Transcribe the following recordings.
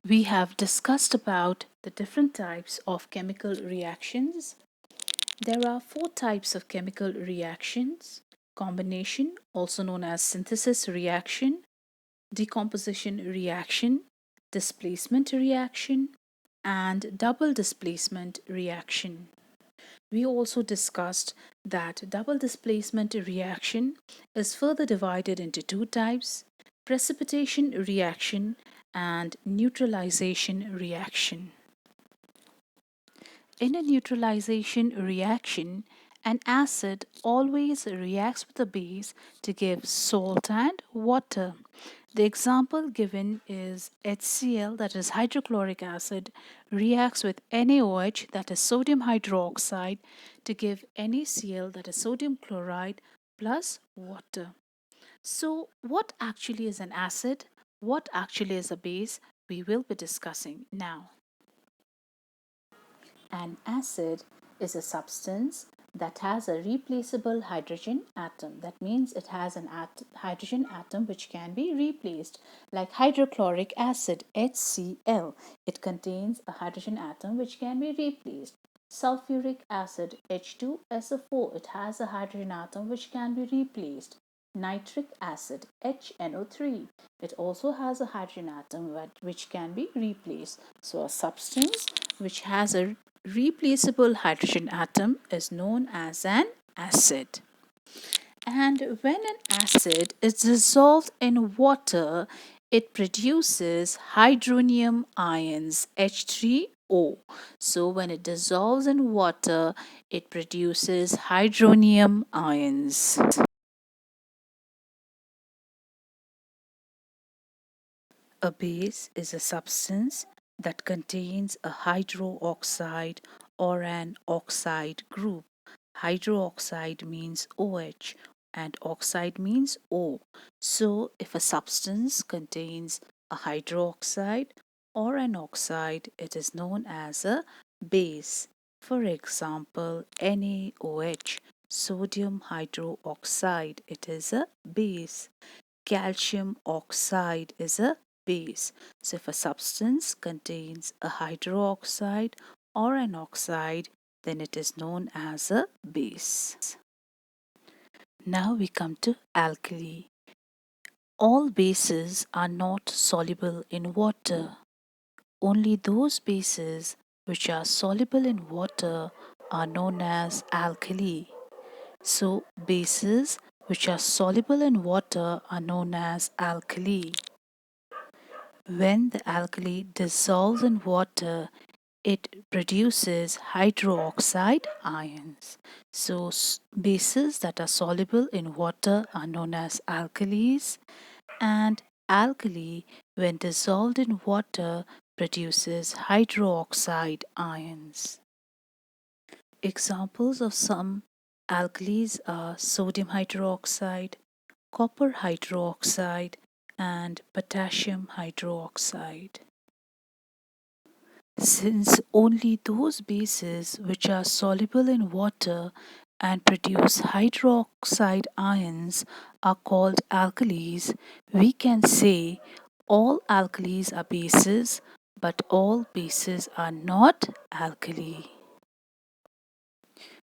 We have discussed about the different types of chemical reactions. There are four types of chemical reactions: combination, also known as synthesis reaction, decomposition reaction, displacement reaction, and double displacement reaction. We also discussed that double displacement reaction is further divided into two types: precipitation reaction and neutralization reaction. In a neutralization reaction, an acid always reacts with a base to give salt and water. The example given is HCl, that is hydrochloric acid, reacts with NaOH, that is sodium hydroxide, to give NaCl, that is sodium chloride, plus water. So, what actually is an acid? What actually is a base? We will be discussing now. An acid is a substance that has a replaceable hydrogen atom. That means it has an hydrogen atom which can be replaced, like hydrochloric acid HCl. It contains a hydrogen atom which can be replaced. Sulfuric acid H2SO4, it has a hydrogen atom which can be replaced. Nitric acid HNO3, it also has a hydrogen atom which can be replaced. So a substance which has a replaceable hydrogen atom is known as an acid. And when an acid is dissolved in water, it produces hydronium ions H3O. So when it dissolves in water, it produces hydronium ions. A base is a substance that contains a hydroxide or an oxide group. Hydroxide means OH and oxide means O. So, if a substance contains a hydroxide or an oxide, it is known as a base. For example, NaOH, sodium hydroxide, it is a base. Calcium oxide is a base. So if a substance contains a hydroxide or an oxide, then it is known as a base. Now we come to alkali. All bases are not soluble in water. Only those bases which are soluble in water are known as alkali. So bases which are soluble in water are known as alkali. When the alkali dissolves in water, it produces hydroxide ions. So, bases that are soluble in water are known as alkalis, and alkali, when dissolved in water, produces hydroxide ions. Examples of some alkalis are sodium hydroxide, copper hydroxide, and potassium hydroxide. Since only those bases which are soluble in water and produce hydroxide ions are called alkalis, we can say all alkalis are bases, but all bases are not alkali.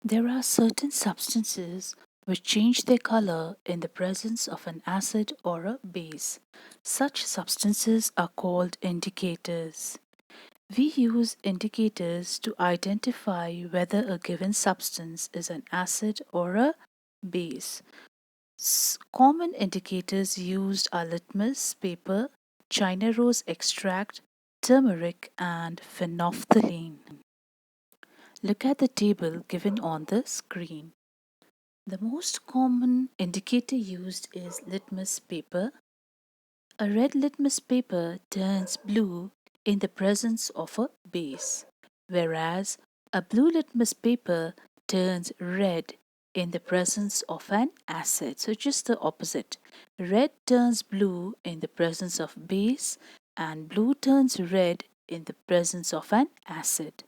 There are certain substances which change their color in the presence of an acid or a base. Such substances are called indicators. We use indicators to identify whether a given substance is an acid or a base. Common indicators used are litmus paper, China rose extract, turmeric, and phenolphthalein. Look at the table given on the screen. The most common indicator used is litmus paper. A red litmus paper turns blue in the presence of a base, whereas a blue litmus paper turns red in the presence of an acid. So just the opposite. Red turns blue in the presence of base, and blue turns red in the presence of an acid.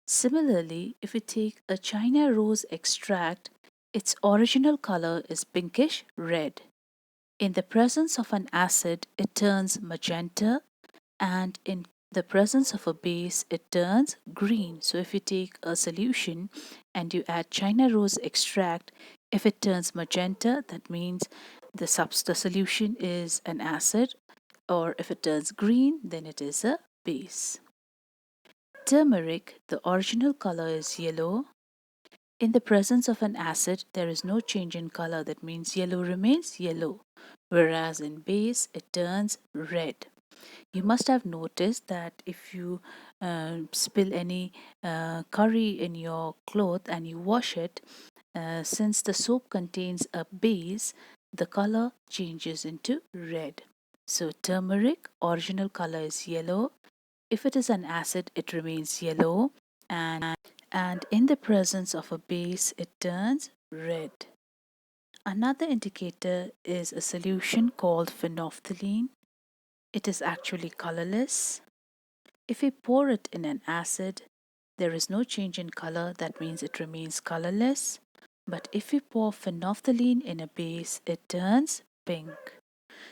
Similarly, if we take a China rose extract, its original color is pinkish red. In the presence of an acid, it turns magenta, and in the presence of a base it turns green. So if you take a solution and you add China rose extract, if it turns magenta, that means the solution is an acid, or if it turns green, then it is a base. Turmeric, the original color is yellow. In the presence of an acid, there is no change in color. That means yellow remains yellow, whereas in base, it turns red. You must have noticed that if you spill any curry in your cloth and you wash it, since the soap contains a base, the color changes into red. So, turmeric, original color is yellow. If it is an acid, it remains yellow, and in the presence of a base, it turns red. Another indicator is a solution called phenolphthalein. It is actually colorless. If we pour it in an acid, there is no change in color, that means it remains colorless. But if we pour phenolphthalein in a base, it turns pink.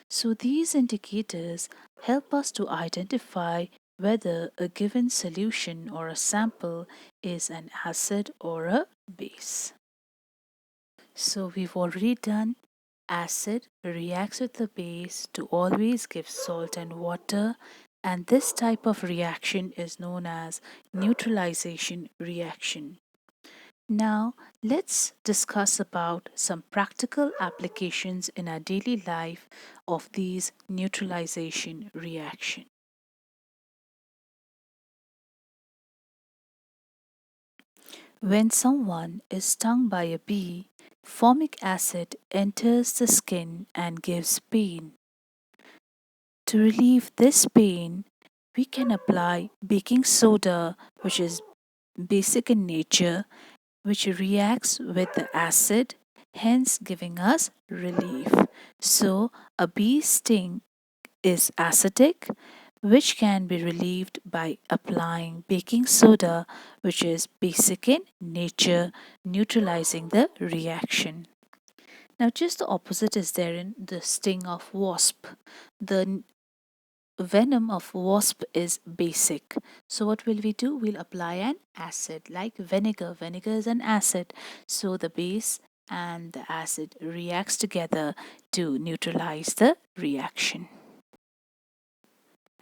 So these indicators help us to identify whether a given solution or a sample is an acid or a base. So we've already done acid reacts with the base to always give salt and water, and this type of reaction is known as neutralization reaction. Now, let's discuss about some practical applications in our daily life of these neutralization reaction. When someone is stung by a bee, formic acid enters the skin and gives pain. To relieve this pain, we can apply baking soda, which is basic in nature, which reacts with the acid, hence giving us relief. So, a bee sting is acidic, which can be relieved by applying baking soda, which is basic in nature, neutralizing the reaction. Now, just the opposite is there in the sting of wasp. The venom of wasp is basic. So what will we do? We'll apply an acid like vinegar. Vinegar is an acid. So the base and the acid reacts together to neutralize the reaction.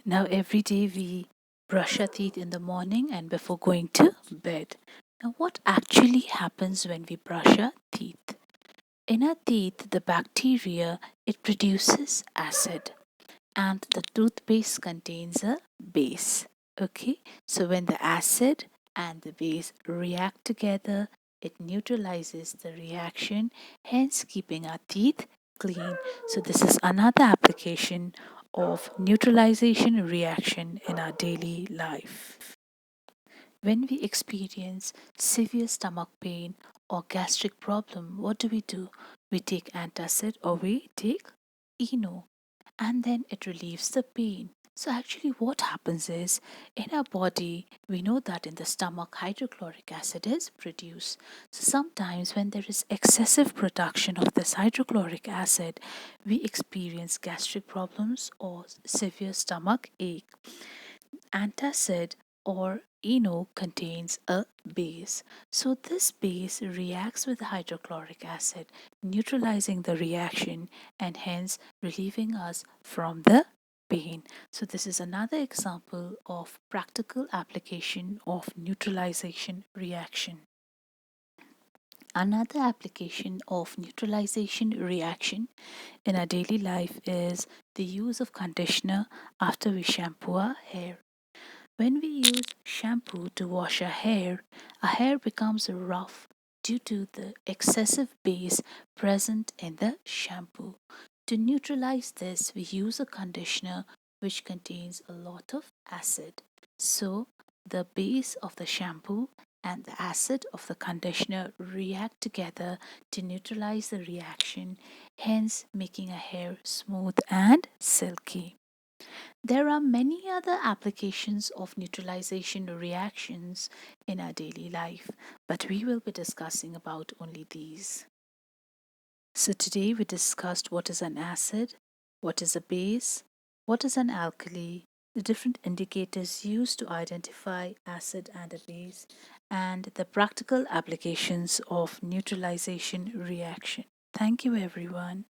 Now every day we brush our teeth in the morning and before going to bed. Now what actually happens when we brush our teeth? In our teeth, the bacteria, it produces acid, and the toothpaste contains a base. Okay, so when the acid and the base react together, it neutralizes the reaction, hence keeping our teeth clean. So this is another application of neutralization reaction in our daily life. When we experience severe stomach pain or gastric problem, what do? We take antacid or we take Eno, and then it relieves the pain. So, actually, what happens is in our body, we know that in the stomach, hydrochloric acid is produced. So, sometimes when there is excessive production of this hydrochloric acid, we experience gastric problems or severe stomach ache. Antacid or Eno contains a base. So this base reacts with the hydrochloric acid, neutralizing the reaction and hence relieving us from the pain. So this is another example of practical application of neutralization reaction. Another application of neutralization reaction in our daily life is the use of conditioner after we shampoo our hair. When we use shampoo to wash our hair becomes rough due to the excessive base present in the shampoo. To neutralize this, we use a conditioner which contains a lot of acid. So, the base of the shampoo and the acid of the conditioner react together to neutralize the reaction, hence making a hair smooth and silky. There are many other applications of neutralization reactions in our daily life, but we will be discussing about only these. So today we discussed what is an acid, what is a base, what is an alkali, the different indicators used to identify acid and a base, and the practical applications of neutralization reaction. Thank you, everyone.